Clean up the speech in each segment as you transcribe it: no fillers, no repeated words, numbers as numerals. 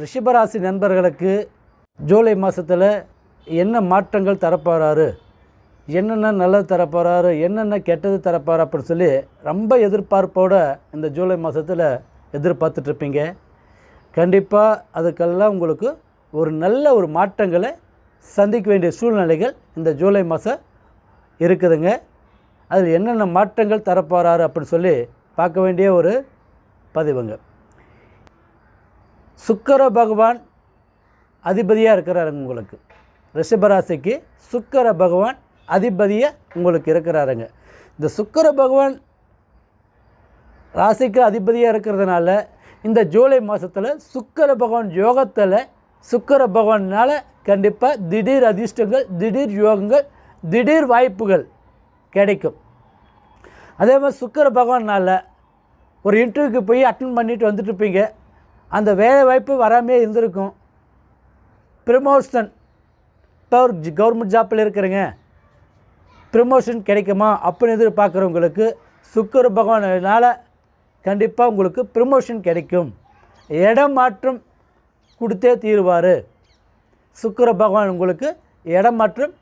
ரிஷபராசி நண்பர்களுக்கு ஜூலை மாதத்தில் என்ன மாற்றங்கள் தரப்போகிறாரு, என்னென்ன நல்லது தரப்போகிறாரு, என்னென்ன கெட்டது தரப்போகிறார் அப்படின்னு சொல்லி ரொம்ப எதிர்பார்ப்போடு இந்த ஜூலை மாதத்தில் எதிர்பார்த்துட்ருப்பீங்க. கண்டிப்பாக அதுக்கெல்லாம் உங்களுக்கு ஒரு நல்ல ஒரு மாற்றங்களை சந்திக்க வேண்டிய சூழ்நிலைகள் இந்த ஜூலை மாதம் இருக்குதுங்க. அதில் என்னென்ன மாற்றங்கள் தரப்போகிறாரு அப்படின்னு சொல்லி பார்க்க வேண்டிய ஒரு பதிவுங்க. சுக்கிர பகவான் அதிபதியாக இருக்கிறாருங்க. உங்களுக்கு ரிஷபராசிக்கு சுக்கிர பகவான் அதிபதியாக உங்களுக்கு இருக்கிறாருங்க. இந்த சுக்கிர பகவான் ராசிக்கு அதிபதியாக இருக்கிறதுனால இந்த ஜூலை மாதத்தில் சுக்கிர பகவான் யோகத்தில் சுக்கிர பகவானால் கண்டிப்பாக திடீர் அதிர்ஷ்டங்கள், திடீர் யோகங்கள், திடீர் வாய்ப்புகள் கிடைக்கும். அதே மாதிரி சுக்கிர பகவானால் ஒரு இன்டர்வியூக்கு போய் அட்டன் பண்ணிட்டு வந்துட்டுருப்பீங்க. அந்த வேலை வாய்ப்பு வராமே இருந்திருக்கும். ப்ரமோஷன், இப்போ ஒரு கவர்மெண்ட் ஜாப்பில் இருக்கிறேங்க, ப்ரமோஷன் கிடைக்குமா அப்படின்னு எதிர்பார்க்குறவங்களுக்கு சுக்கிர பகவானால் கண்டிப்பாக உங்களுக்கு ப்ரமோஷன் கிடைக்கும். இடம் மாற்றம் கொடுத்தே தீருவார். சுக்கிர பகவான் உங்களுக்கு இடம் மாற்றம்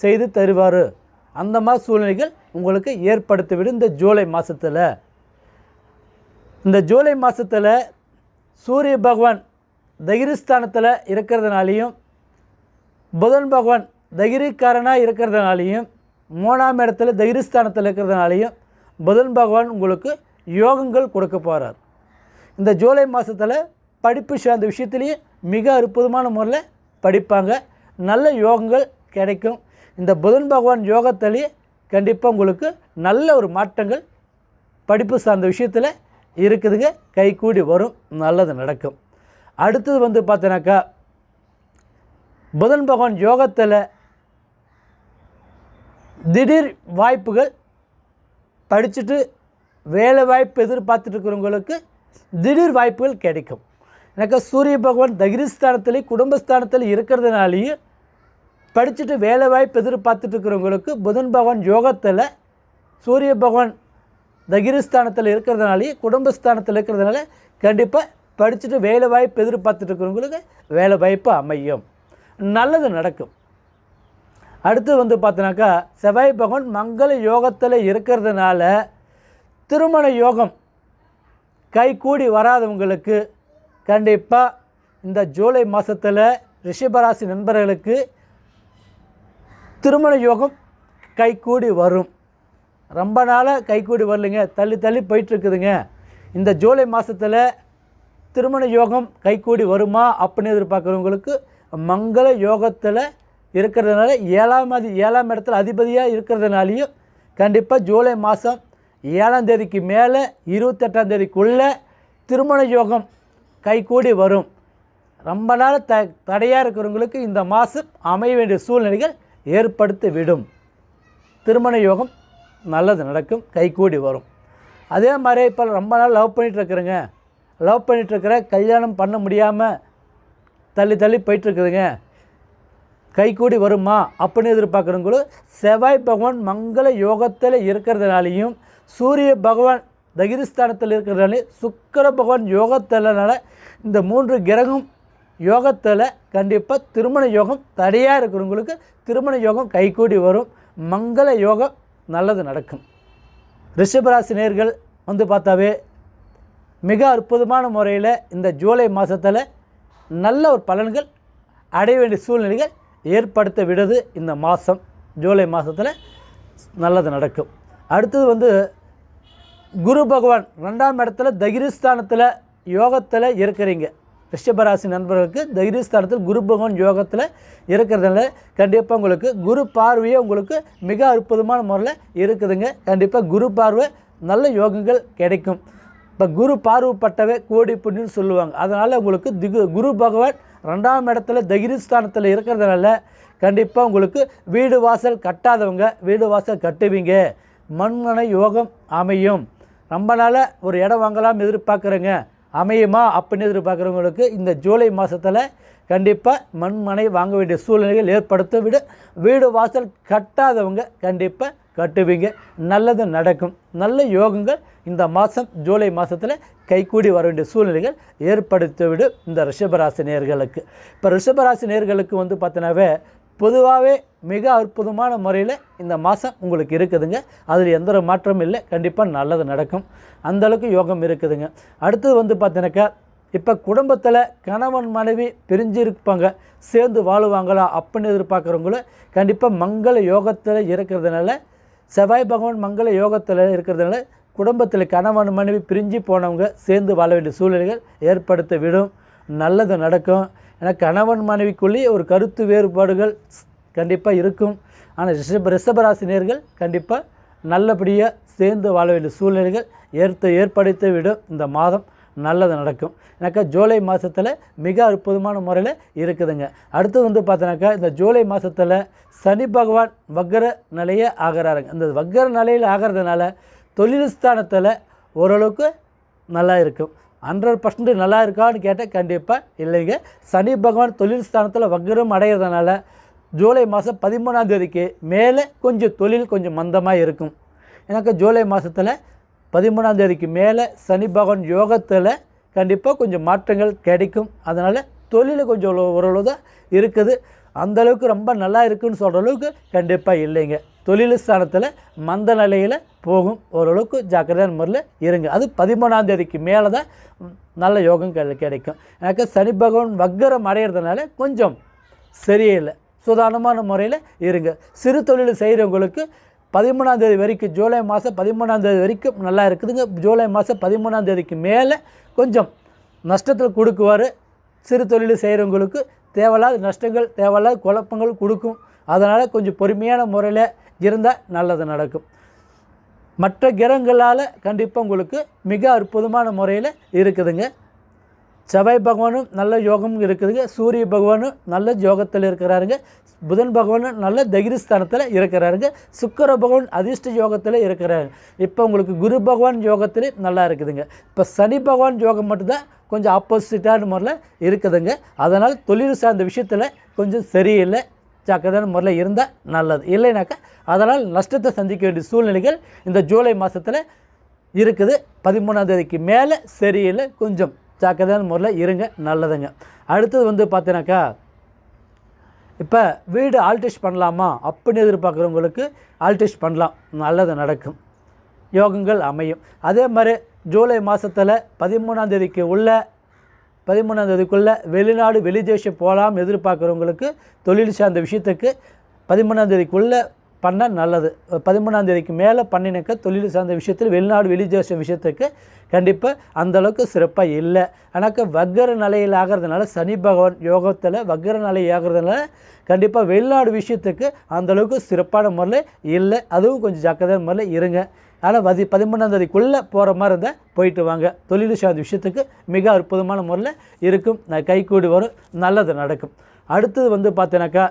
செய்து தருவார். அந்த மாதிரி சூழ்நிலைகள் உங்களுக்கு ஏற்படுத்திவிடும் இந்த ஜூலை மாதத்தில். இந்த ஜூலை மாதத்தில் சூரிய பகவான் தைரியஸ்தானத்தில் இருக்கிறதுனாலையும், புதன் பகவான் தைரியக்காரனாக இருக்கிறதுனாலையும், 3ஆம் இடத்துல தைரியஸ்தானத்தில் இருக்கிறதுனாலையும் புதன் பகவான் உங்களுக்கு யோகங்கள் கொடுக்க போகிறார். இந்த ஜூலை மாதத்தில் படிப்பு சார்ந்த விஷயத்துலேயும் மிக அற்புதமான முறையில் படிப்பாங்க. நல்ல யோகங்கள் கிடைக்கும். இந்த புதன் பகவான் யோகத்திலேயே கண்டிப்பாக உங்களுக்கு நல்ல ஒரு மாற்றங்கள் படிப்பு சார்ந்த விஷயத்தில் இருக்குதுங்க. கைகூடி வரும், நல்லது நடக்கும். அடுத்தது பார்த்தீங்கன்னாக்கா புதன் பகவான் யோகத்தில் திடீர் வாய்ப்புகள், படிச்சுட்டு வேலை வாய்ப்பு எதிர்பார்த்துட்டு இருக்கிறவங்களுக்கு திடீர் வாய்ப்புகள் கிடைக்கும். எனக்கு சூரிய பகவான் தைரியஸ்தானத்திலே குடும்பஸ்தானத்தில் இருக்கிறதுனாலேயும் படிச்சுட்டு வேலை வாய்ப்பு எதிர்பார்த்துட்டு இருக்கிறவங்களுக்கு புதன் பகவான் யோகத்தில் சூரிய பகவான் தைரியஸ்தானத்தில் இருக்கிறதுனாலே குடும்பஸ்தானத்தில் இருக்கிறதுனால கண்டிப்பாக படிச்சுட்டு வேலை வாய்ப்பு எதிர்பார்த்துட்டு இருக்கிறவங்களுக்கு வேலை வாய்ப்பு அமையும், நல்லது நடக்கும். அடுத்து பார்த்தீங்கன்னாக்கா செவ்வாய் பகவான் மங்கள யோகத்தில் இருக்கிறதுனால திருமண யோகம் கைகூடி வராதவங்களுக்கு கண்டிப்பாக இந்த ஜூலை மாதத்தில் ரிஷபராசி நண்பர்களுக்கு திருமண யோகம் கைகூடி வரும். ரொம்ப நாளாக கைகூடி வரலைங்க, தள்ளி தள்ளி போயிட்டுருக்குதுங்க. இந்த ஜூலை மாதத்தில் திருமண யோகம் கைகூடி வருமா அப்படின்னு எதிர்பார்க்குறவங்களுக்கு மங்கள யோகத்தில் இருக்கிறதுனால 7ஆம் இடத்துல அதிபதியாக இருக்கிறதுனாலையும் கண்டிப்பாக ஜூலை மாதம் 7ஆம் தேதிக்கு மேலே 28ஆம் தேதிக்குள்ளே திருமண யோகம் கைகூடி வரும். ரொம்ப நாள் தடையாக இருக்கிறவங்களுக்கு இந்த மாதம் அமைய வேண்டிய சூழ்நிலைகள் ஏற்படுத்தி விடும். திருமண யோகம் நல்லது நடக்கும், கைகூடி வரும். அதே மாதிரி இப்போ ரொம்ப நாள் லவ் பண்ணிகிட்ருக்குறேங்க, லவ் பண்ணிகிட்ருக்கிற கல்யாணம் பண்ண முடியாமல் தள்ளி தள்ளி போயிட்டுருக்குதுங்க, கைகூடி வருமா அப்படின்னு எதிர்பார்க்குறவங்களும் செவ்வாய் பகவான் மங்கள யோகத்தில் இருக்கிறதுனாலையும் சூரிய பகவான் தைரியஸ்தானத்தில் இருக்கிறதுனாலையும் சுக்கிர பகவான் யோகத்தில்னால இந்த 3 கிரகம் யோகத்தில் கண்டிப்பாக திருமண யோகம் தடையாக இருக்கிறவங்களுக்கு திருமண யோகம் கைகூடி வரும், மங்கள யோகம் நல்லது நடக்கும். ரிஷபராசி நேயர்கள் பார்த்தாவே மிக அற்புதமான முறையில் இந்த ஜூலை மாதத்தில் நல்ல ஒரு பலன்கள் அடைய வேண்டிய சூழ்நிலைகள் ஏற்படுத்த விடுது. இந்த மாதம் ஜூலை மாதத்தில் நல்லது நடக்கும். அடுத்தது குரு பகவான் 2ஆம் இடத்துல தைரியஸ்தானத்தில் யோகத்தில் இருக்கிறீங்க. ரிஷபராசி நண்பர்களுக்கு தைரியஸ்தானத்தில் குரு பகவான் யோகத்தில் இருக்கிறதுனால கண்டிப்பாக உங்களுக்கு குரு பார்வையே உங்களுக்கு மிக அற்புதமான முறையில் இருக்குதுங்க. கண்டிப்பாக குரு பார்வை நல்ல யோகங்கள் கிடைக்கும். இப்போ குரு பார்வைப்பட்டவே கோடி புண்ணியம்னு சொல்லுவாங்க. அதனால் உங்களுக்கு குரு பகவான் 2ஆம் இடத்துல தைரியஸ்தானத்தில் இருக்கிறதுனால கண்டிப்பாக உங்களுக்கு வீடு வாசல் கட்டாதவங்க வீடு வாசல் கட்டுவீங்க, மண்மனை யோகம் அமையும். ரொம்ப நாளாக ஒரு இடம் வாங்கலாம் எதிர்பார்க்குறேங்க, அமையுமா அப்படின்னு எதிர்பார்க்குறவங்களுக்கு இந்த ஜூலை மாதத்தில் கண்டிப்பாக மண்மனை வாங்க வேண்டிய சூழ்நிலைகள் ஏற்படுத்த வீடு வாசல் கட்டாதவங்க கண்டிப்பாக கட்டுவீங்க, நல்லது நடக்கும். நல்ல யோகங்கள் இந்த மாதம் ஜூலை மாதத்தில் கைகூடி வர வேண்டிய சூழ்நிலைகள் ஏற்படுத்திவிடும் இந்த ரிஷபராசி நேயர்களுக்கு. இப்போ ரிஷபராசி நேயர்களுக்கு வந்து பார்த்தீங்கன்னாவே பொதுவாகவே மிக அற்புதமான முறையில் இந்த மாதம் உங்களுக்கு இருக்குதுங்க. அதில் எந்த ஒரு மாற்றமும் இல்லை. கண்டிப்பாக நல்லது நடக்கும். அந்தளவுக்கு யோகம் இருக்குதுங்க. அடுத்தது வந்து பார்த்தீங்கன்னாக்கா இப்போ குடும்பத்தில் கணவன் மனைவி பிரிஞ்சு இருப்பாங்க, சேர்ந்து வாழுவாங்களா அப்படின்னு எதிர்பார்க்குறவங்களும் கண்டிப்பாக மங்கள யோகத்தில் இருக்கிறதுனால, செவ்வாய் பகவான் மங்கள யோகத்தில் இருக்கிறதுனால குடும்பத்தில் கணவன் மனைவி பிரிஞ்சு போனவங்க சேர்ந்து வாழ வேண்டிய சூழ்நிலைகள் ஏற்படுத்த விடும். நல்லது நடக்கும். ஏன்னா கணவன் மனைவிக்குள்ளேயே ஒரு கருத்து வேறுபாடுகள் கண்டிப்பாக இருக்கும். ஆனால் ரிஷபராசினியர்கள் கண்டிப்பாக நல்லபடியாக சேர்ந்து வாழ வேண்டிய சூழ்நிலைகள் ஏற்படுத்தி விடும். இந்த மாதம் நல்லது நடக்கும். எனக்கு ஜூலை மாதத்தில் மிக அற்புதமான முறையில் இருக்குதுங்க. அடுத்து வந்து பார்த்தோன்னாக்கா இந்த ஜூலை மாதத்தில் சனி பகவான் வக்கர நிலையை ஆகிறாருங்க. இந்த வக்கர நிலையில் ஆகிறதுனால தொழில் ஸ்தானத்தில் ஓரளவுக்கு நல்லா இருக்கும். 100% நல்லா இருக்கான்னு கேட்டால் கண்டிப்பாக இல்லைங்க. சனி பகவான் தொழில் ஸ்தானத்தில் வக்கரம் அடைகிறதுனால ஜூலை மாதம் 13ஆம் தேதிக்கு மேலே கொஞ்சம் தொழில் கொஞ்சம் மந்தமாக இருக்கும். எனக்கு ஜூலை மாதத்தில் 13ஆம் தேதிக்கு மேலே சனி பகவான் யோகத்தில் கண்டிப்பாக கொஞ்சம் மாற்றங்கள் கிடைக்கும். அதனால் தொழில் கொஞ்சம் ஓரளவு தான் இருக்குது. அந்தளவுக்கு ரொம்ப நல்லா இருக்குதுன்னு சொல்கிற அளவுக்கு கண்டிப்பாக இல்லைங்க. தொழில் ஸ்தானத்தில் மந்த நிலையில் போகும். ஓரளவுக்கு ஜாக்கிரதையான முறையில் இருங்க. அது 13ஆம் தேதிக்கு மேலே தான் நல்ல யோகம் கிடைக்கும். எனக்கு சனி பகவான் வக்கரம் அடைகிறதுனால கொஞ்சம் சரியில்லை. சுதாரணமான முறையில் இருங்க. சிறு தொழில் செய்கிறவங்களுக்கு 13ஆம் தேதி வரைக்கும், ஜூலை மாதம் 13ஆம் தேதி வரைக்கும் நல்லா இருக்குதுங்க. ஜூலை மாதம் 13ஆம் தேதிக்கு மேலே கொஞ்சம் நஷ்டத்தில் கொடுக்குவார். சிறு தொழில் செய்கிறவங்களுக்கு தேவையில்லாத நஷ்டங்கள், தேவையில்லாத குழப்பங்கள் கொடுக்கும். அதனால் கொஞ்சம் பொறுமையான முறையில் இருந்தால் நல்லது நடக்கும். மற்ற கிரகங்களால் கண்டிப்பாக உங்களுக்கு மிக அற்புதமான முறையில் இருக்குதுங்க. செவ்வாய் பகவானும் நல்ல யோகம் இருக்குதுங்க. சூரிய பகவானும் நல்ல யோகத்தில் இருக்கிறாருங்க. புதன் பகவானும் நல்ல தைரியஸ்தானத்தில் இருக்கிறாருங்க. சுக்கிர பகவான் அதிர்ஷ்ட யோகத்தில் இருக்கிறாரு. இப்போ உங்களுக்கு குரு பகவான் யோகத்தில் நல்லா இருக்குதுங்க. இப்போ சனி பகவான் யோகம் மட்டும்தான் கொஞ்சம் ஆப்போசிட்டான முறையில் இருக்குதுங்க. அதனால் தொழில் சார்ந்த விஷயத்தில் கொஞ்சம் சரியில்லை. ஜாக்கிரதையான முறையில் இருந்தால் நல்லது. இல்லைனாக்கா அதனால் நஷ்டத்தை சந்திக்க வேண்டிய சூழ்நிலைகள் இந்த ஜூலை மாதத்தில் இருக்குது. 13ஆம் தேதிக்கு மேலே சரியில்லை. கொஞ்சம் ஜாக்கிரதையான முறையில் இருங்க, நல்லதுங்க. அடுத்தது வந்து பார்த்தீங்கன்னாக்கா இப்போ வீடு ஆல்ட்ரேஷன் பண்ணலாமா அப்படின்னு எதிர்பார்க்குறவங்களுக்கு ஆல்ட்ரேஷன் பண்ணலாம். நல்லது நடக்கும். யோகங்கள் அமையும். அதே மாதிரி ஜூலை மாதத்தில் 13ஆம் தேதிக்குள்ளே வெளிநாடு வெளிதேசம் போகலாம் எதிர்பார்க்குறவங்களுக்கு தொழில் சார்ந்த விஷயத்துக்கு 13ஆம் தேதிக்குள்ளே பண்ணால் நல்லது. 13ஆம் தேதிக்கு மேலே பண்ணினாக்க தொழில் சார்ந்த விஷயத்தில் வெளிநாடு வெளிதேச விஷயத்துக்கு கண்டிப்பாக அந்தளவுக்கு சிறப்பாக இல்லை. ஆனால் வக்கர நிலையில் ஆகிறதுனால சனி பகவான் யோகத்தில் வக்கர நிலை ஆகிறதுனால கண்டிப்பாக வெளிநாடு விஷயத்துக்கு அந்தளவுக்கு சிறப்பான முறையில் இல்லை. அதுவும் கொஞ்சம் ஜாக்கிரதையான முறையில் இருங்க. ஆனால் 13ஆம் தேதிக்குள்ளே போகிற மாதிரி இருந்தால் போயிட்டு வாங்க. தொழில் சார்ந்த விஷயத்துக்கு மிக அற்புதமான முறையில் இருக்கும். கைகூடி வரும், நல்லது நடக்கும். அடுத்தது வந்து பார்த்தீங்கன்னாக்கா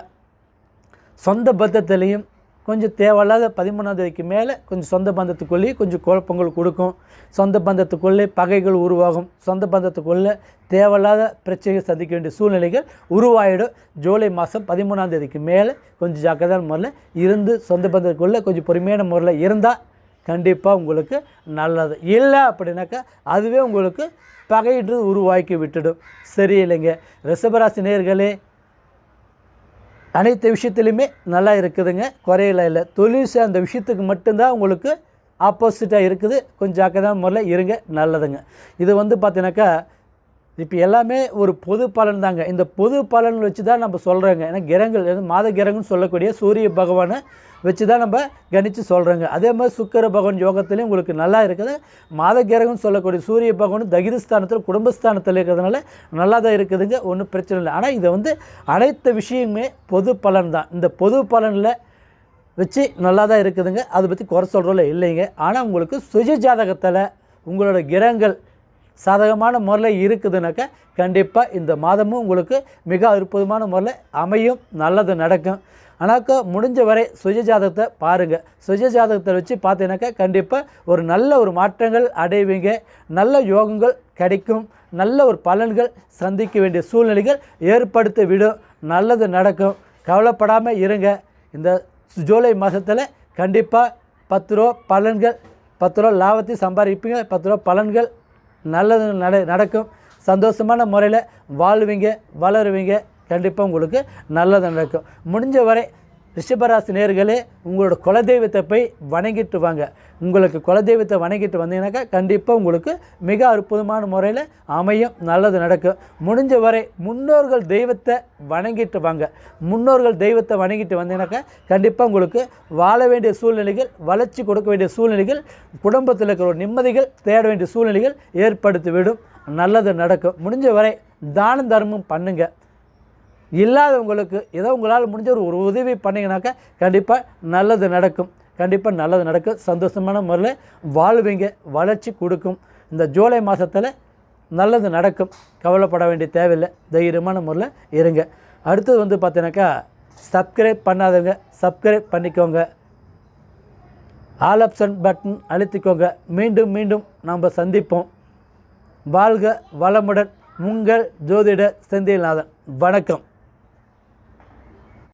சொந்த பந்தத்துலேயும் கொஞ்சம் தேவையில்லாத 13ஆம் தேதிக்கு மேலே கொஞ்சம் சொந்த பந்தத்துக்குள்ளேயே கொஞ்சம் குழப்பங்கள் கொடுக்கும். சொந்த பந்தத்துக்குள்ளே பகைகள் உருவாகும். சொந்த பந்தத்துக்குள்ளே தேவையில்லாத பிரச்சனைகள் சந்திக்க வேண்டிய சூழ்நிலைகள் உருவாயிடும். ஜூலை மாதம் 13ஆம் தேதிக்கு மேலே கொஞ்சம் ஜாக்கிரதையான முறையில் இருந்து சொந்த பந்தத்துக்குள்ளே கொஞ்சம் பொறுமையான முறையில் இருந்தால் கண்டிப்பாக உங்களுக்கு நல்லது. இல்லை அப்படின்னாக்கா அதுவே உங்களுக்கு பகையிட்டு உருவாக்கி விட்டுடும். சரியில்லைங்க. ரிஷபராசி நேயர்களே, அனைத்து விஷயத்துலையுமே நல்லா இருக்குதுங்க, குறையில இல்லை. தொழில் சார்ந்த விஷயத்துக்கு மட்டும்தான் உங்களுக்கு ஆப்போசிட்டாக இருக்குது. கொஞ்சம் ஜாக்கிரதையான முறையில் இருங்க, நல்லதுங்க. இது வந்து பார்த்தீங்கன்னாக்கா இப்போ எல்லாமே ஒரு பொது பலன் தாங்க. இந்த பொது பலன் வச்சு தான் நம்ம சொல்கிறோங்க. ஏன்னா கிரகங்கள் மாத கிரகம்னு சொல்லக்கூடிய சூரிய பகவானை வச்சு தான் நம்ம கணித்து சொல்கிறோங்க. அதே மாதிரி சுக்கிர பகவான் யோகத்துலேயும் உங்களுக்கு நல்லா இருக்குது. மாத கிரகம்னு சொல்லக்கூடிய சூரிய பகவான் தகிரிஸ்தானத்தில் குடும்பஸ்தானத்தில் இருக்கிறதுனால நல்லா தான் இருக்குதுங்க, ஒன்றும் பிரச்சனை இல்லை. ஆனால் இதை வந்து அனைத்து விஷயமே பொது பலன் தான். இந்த பொது பலனில் வச்சு நல்லா தான் இருக்குதுங்க. அதை பற்றி குறை சொல்கிறோம்ல இல்லைங்க. ஆனால் உங்களுக்கு சுய ஜாதகத்தில் உங்களோட கிரகங்கள் சாதகமான முறையில் இருக்குதுனாக்கா கண்டிப்பாக இந்த மாதமும் உங்களுக்கு மிக அற்புதமான முறையில் அமையும், நல்லது நடக்கும். ஆனாக்கா முடிஞ்ச வரை சுய ஜாதகத்தை பாருங்கள். சுய ஜாதகத்தை வச்சு பார்த்தீங்கன்னாக்கா கண்டிப்பாக ஒரு நல்ல ஒரு மாற்றங்கள் அடைவீங்க. நல்ல யோகங்கள் கிடைக்கும். நல்ல ஒரு பலன்கள் சந்திக்க வேண்டிய சூழ்நிலைகள் ஏற்படுத்தி விடும். நல்லது நடக்கும். கவலைப்படாமல் இருங்க. இந்த ஜூலை மாதத்தில் கண்டிப்பாக 10 ரூபா பலன்கள், 10 ரூபா லாபத்தையும் சம்பாதிப்பீங்க, 10 ரூபா பலன்கள் நல்லது நடக்கும். சந்தோஷமான முறையில் வாழ்வீங்க, வளருவீங்க. கண்டிப்பாக உங்களுக்கு நல்லது நடக்கும். முடிஞ்ச வரை ரிஷபராசி நேயர்களே, உங்களோட குலதெய்வத்தை போய் வணங்கிட்டு வாங்க. உங்களுக்கு குலதெய்வத்தை வணங்கிட்டு வந்தீங்கன்னாக்கா கண்டிப்பாக உங்களுக்கு மிக அற்புதமான முறையில் அமையும், நல்லது நடக்கும். முடிஞ்ச வரை முன்னோர்கள் தெய்வத்தை வணங்கிட்டு வாங்க. முன்னோர்கள் தெய்வத்தை வணங்கிட்டு வந்தீங்கன்னாக்கா கண்டிப்பாக உங்களுக்கு வாழ வேண்டிய சூழ்நிலைகள், வளர்ச்சி கொடுக்க வேண்டிய சூழ்நிலைகள், குடும்பத்தில் இருக்கிற ஒரு நிம்மதிகள் தேட வேண்டிய சூழ்நிலைகள் ஏற்படுத்திவிடும், நல்லது நடக்கும். முடிஞ்ச வரை தான தர்மம் பண்ணுங்க. இல்லாதவங்களுக்கு ஏதோ உங்களால் முடிஞ்ச ஒரு உதவி பண்ணிங்கனாக்கா கண்டிப்பாக நல்லது நடக்கும். கண்டிப்பாக நல்லது நடக்கும். சந்தோஷமான முறையில் வாழ்வீங்க, வளர்ச்சி கொடுக்கும். இந்த ஜூலை மாதத்தில் நல்லது நடக்கும். கவலைப்பட வேண்டிய தேவையில்லை. தைரியமான முறையில் இருங்க. அடுத்தது வந்து பார்த்தீங்கன்னாக்கா, சப்ஸ்கிரைப் பண்ணாதவங்க சப்ஸ்கிரைப் பண்ணிக்கோங்க. ஆல் ஆப்ஷன் பட்டன் அழுத்திக்கோங்க. மீண்டும் மீண்டும் நாம் சந்திப்போம். வாழ்க வளமுடன். உங்கள் ஜோதிடர் செந்தில்நாதன். வணக்கம்.